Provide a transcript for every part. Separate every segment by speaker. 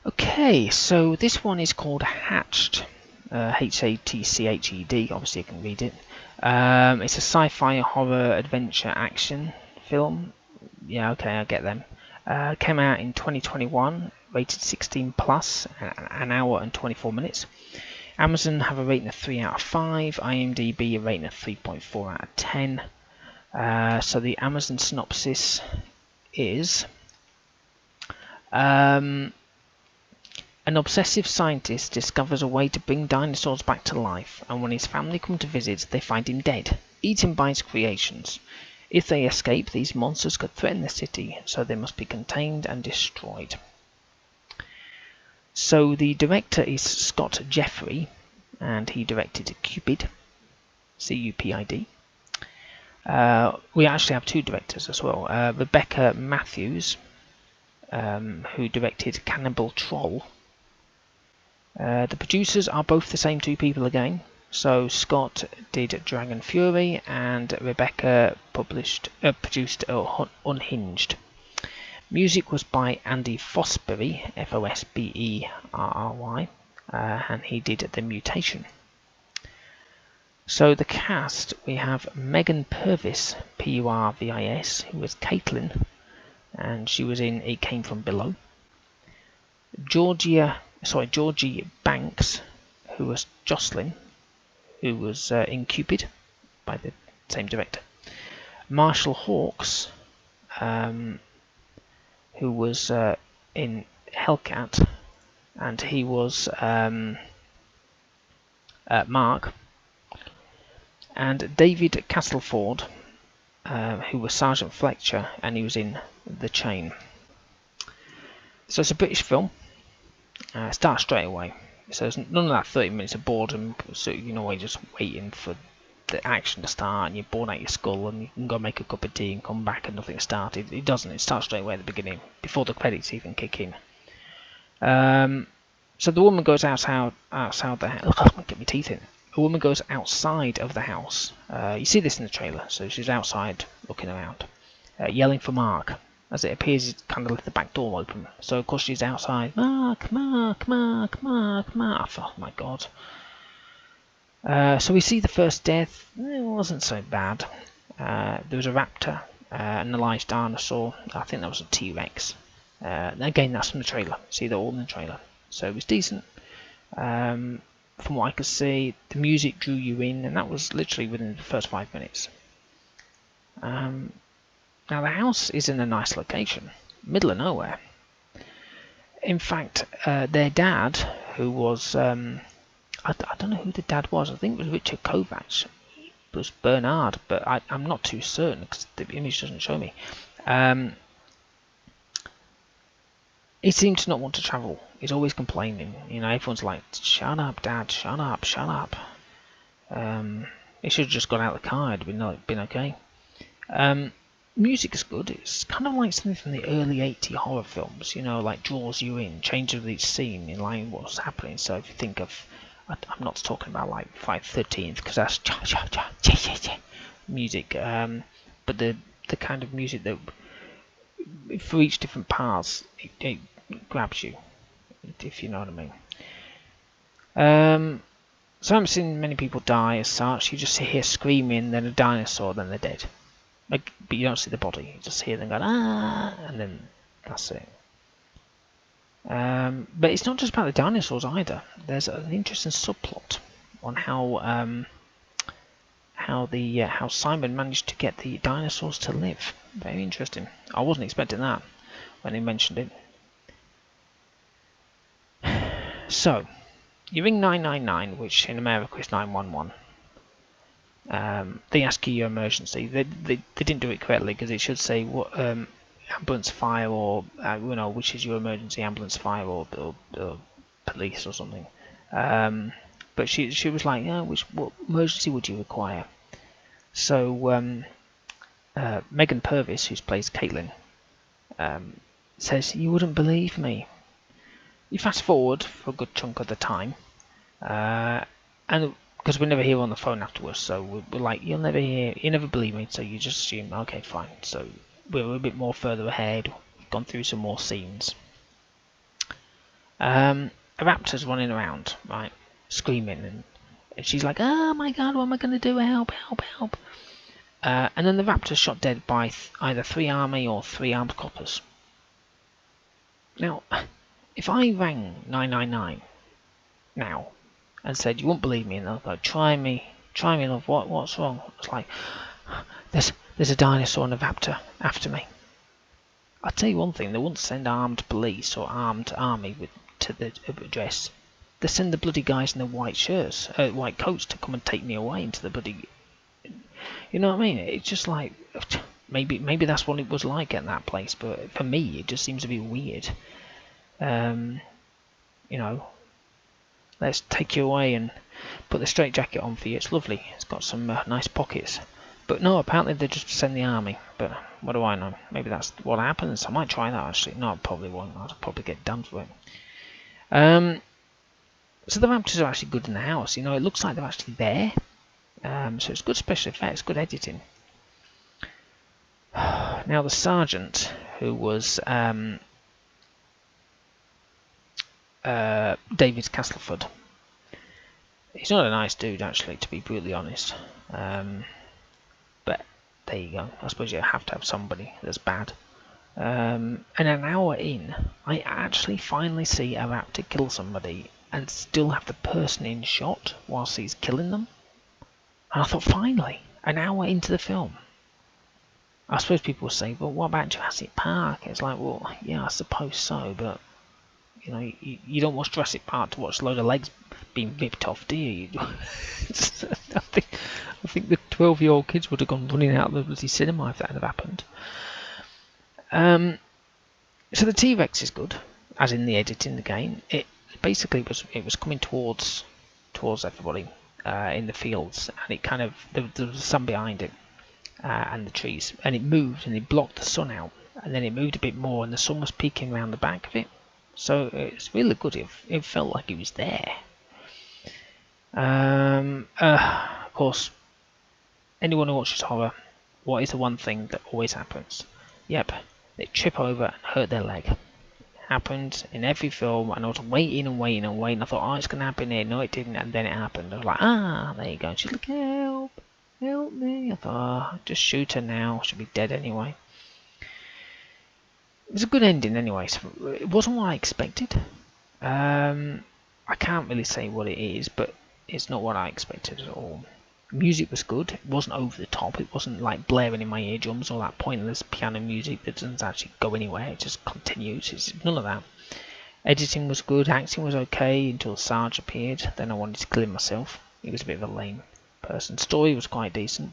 Speaker 1: Okay, so this one is called Hatched. Hatched. Obviously, you can read it. It's a sci-fi horror adventure action film. Yeah, okay, I get them. Came out in 2021, rated 16 plus, an hour and 24 minutes. Amazon have a rating of 3 out of 5. IMDb a rating of 3.4 out of 10. So the Amazon synopsis is. An obsessive scientist discovers a way to bring dinosaurs back to life, and when his family come to visit, they find him dead, eaten by his creations. If they escape, these monsters could threaten the city, so they must be contained and destroyed. So the director is Scott Jeffrey, and he directed Cupid, C-U-P-I-D. We actually have two directors as well. Rebecca Matthews, who directed Cannibal Troll. The producers are both the same two people again. So Scott did Dragon Fury and Rebecca produced Unhinged. Music was by Andy Fosbury, Fosberry, and he did The Mutation. So the cast, we have Megan Purvis, Purvis, who was Caitlin, and she was in It Came From Below. Georgie Banks, who was Jocelyn, who was in Cupid, by the same director. Marshall Hawks, who was in Hellcat, and he was Mark. And David Castleford, who was Sergeant Fletcher, and he was in The Chain. So it's a British film. Starts straight away. So there's none of that 30 minutes of boredom, so you know, you're just waiting for the action to start, and you're bored out your skull, and you can go make a cup of tea and come back and nothing started. It doesn't. It starts straight away at the beginning, before the credits even kick in. So the woman goes outside the house. Get my teeth in. A woman goes outside of the house. You see this in the trailer. So she's outside looking around, yelling for Mark. As it appears, he's kind of left the back door open. So of course she's outside. Mark, Mark, Mark, Mark, Mark. Oh my god. So we see the first death. It wasn't so bad. There was a raptor, an alive dinosaur. I think that was a T-Rex. Again, that's from the trailer. See, they're all in the trailer. So it was decent. From what I could see, the music drew you in, and that was literally within the first 5 minutes. Now the house is in a nice location, middle of nowhere. In fact, their dad, who was, I don't know who the dad was, I think it was Richard Kovacs, it was Bernard, but I'm not too certain because the image doesn't show me. He seemed to not want to travel. He's always complaining. You know, everyone's like, "Shut up, Dad! Shut up! Shut up!" He should have just got out of the car. It'd been okay. Music is good. It's kind of like something from the early 80s horror films. You know, like draws you in, changes the scene in line with what's happening. So if you think of, I'm not talking about like Friday the 13th because that's music. But the kind of music that for each different paths, it grabs you, if you know what I mean. So I haven't seen many people die as such. You just hear screaming, then a dinosaur, then they're dead. But you don't see the body. You just hear them going, ah, and then that's it. But it's not just about the dinosaurs either. There's an interesting subplot on how Simon managed to get the dinosaurs to live. Very interesting. I wasn't expecting that when he mentioned it. So, you ring 999, which in America is 911. They ask you your emergency. They didn't do it correctly because it should say what ambulance, fire, or which is your emergency, ambulance, fire, or police or something. But she was like, what emergency would you require? So Megan Purvis, who plays Caitlin, says, "You wouldn't believe me." You fast forward for a good chunk of the time, and because we never hear on the phone afterwards, so we're like, you never believe me, so you just assume, okay, fine. So we're a bit more further ahead, we've gone through some more scenes. A raptor's running around, right, screaming, and she's like, "Oh my god, what am I going to do? Help, help, help!" And then the raptor's shot dead by either 3 army or 3 armed coppers. Now, if I rang 999 now and said, "You won't believe me," and they'll go, try me, love, what's wrong?" It's like, there's a dinosaur and a raptor after me. I'll tell you one thing, they wouldn't send armed police or armed army to the address. They send the bloody guys in the white shirts, white coats to come and take me away into the bloody... You know what I mean? It's just like... Maybe that's what it was like at that place, but for me it just seems a bit weird. You know, let's take you away and put the straitjacket on for you. It's lovely. It's got some nice pockets. But no, apparently they just send the army. But what do I know? Maybe that's what happens. I might try that actually. No, I probably won't. I'll probably get done for it. So the raptors are actually good in the house. You know, it looks like they're actually there. So it's good special effects, good editing. Now the sergeant, who was David Castleford, he's not a nice dude actually, to be brutally honest. But there you go. I suppose you have to have somebody that's bad. And an hour in, I actually finally see a raptor kill somebody and still have the person in shot whilst he's killing them. And I thought, finally, an hour into the film. I suppose people will say, well, what about Jurassic Park? It's like, well, yeah, I suppose so, but you know, you don't watch Jurassic Park to watch a load of legs being ripped off, do you? I think the 12-year-old kids would have gone running out of the bloody cinema if that had happened. So the T-Rex is good, as in the editing again. It basically was coming towards everybody in the fields, and it kind of there was sun behind it and the trees, and it moved and it blocked the sun out, and then it moved a bit more, and the sun was peeking around the back of it. So it's really good. It felt like it was there. Of course, anyone who watches horror, what is the one thing that always happens? Yep, they trip over and hurt their leg. It happened in every film, and I was waiting and waiting and waiting. I thought, oh, it's going to happen here. No, it didn't, and then it happened. I was like, there you go. And she's like, help me. I thought, just shoot her now. She'll be dead anyway. It was a good ending anyway. So it wasn't what I expected. I can't really say what it is, but it's not what I expected at all. Music was good. It wasn't over the top. It wasn't like blaring in my eardrums or that pointless piano music that doesn't actually go anywhere. It just continues. It's none of that. Editing was good. Acting was okay until Sarge appeared. Then I wanted to kill him myself. He was a bit of a lame person. Story was quite decent.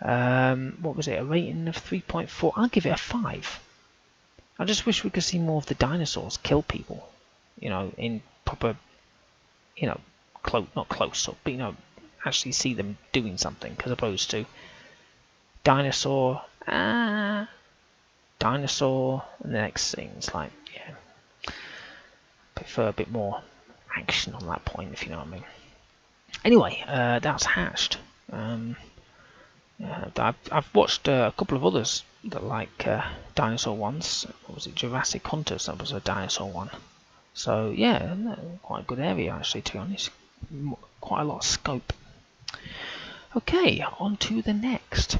Speaker 1: What was it? A rating of 3.4. I'll give it a 5. I just wish we could see more of the dinosaurs kill people. You know, in proper, you know, not close up, but you know, actually see them doing something, as opposed to dinosaur, and the next scene. It's like, yeah, prefer a bit more action on that point, if you know what I mean. Anyway, that's Hatched. I've watched a couple of others that like dinosaur ones. What was it? Jurassic Hunters. That was a dinosaur one. So yeah, quite a good area actually, to be honest. Quite a lot of scope. Okay, on to the next.